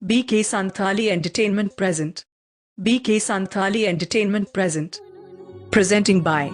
BK Santali Entertainment present. BK Santali Entertainment present. Presenting by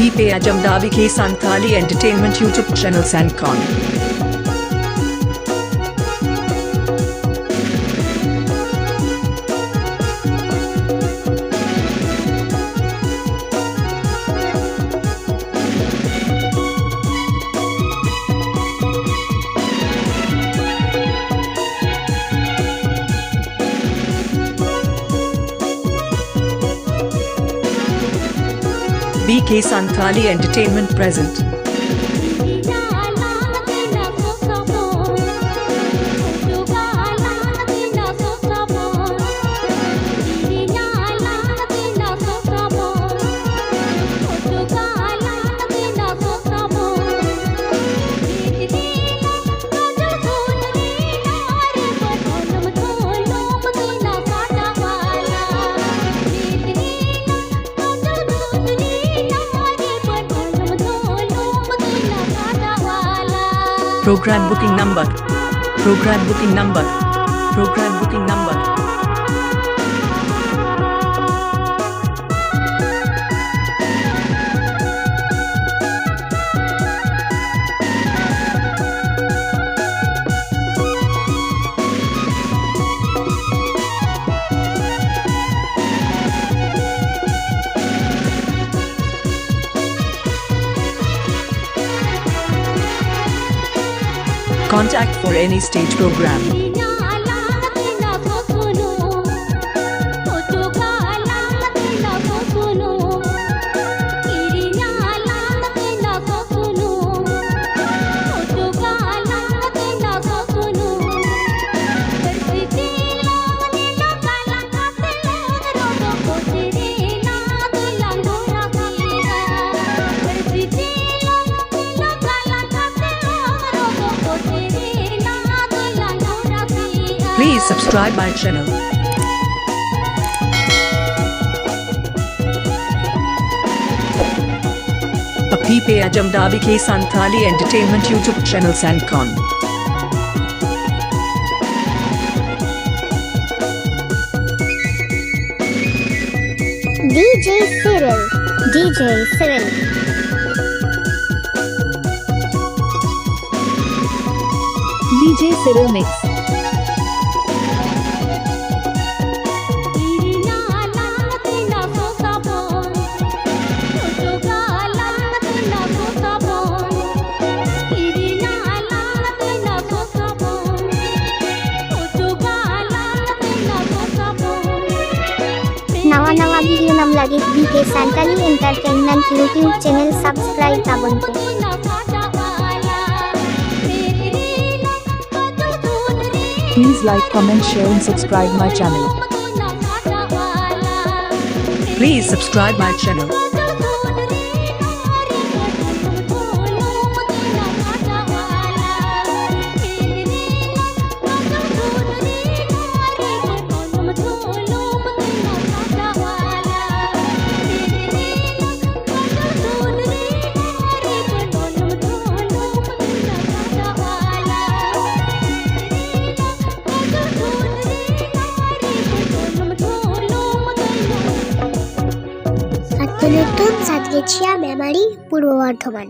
Pipe Ajamdavi K Santali Entertainment YouTube channel Sancon. BK Santali Entertainment present. Program booking number. Program booking number. Program booking number. Contact for any stage program. Please subscribe my channel. Pipe Ajamdavi K Santali Entertainment YouTube channel Sancon. DJ SIRIL. DJ SIRIL. DJ SIRIL Mix. नवा video नम लगे BK Santali Entertainment YouTube channel subscribe tabunte. Please like, comment, share and subscribe my channel. Please subscribe my channel. নতুন সাতগেছিয়া মেমারি পূর্ব বর্ধমান।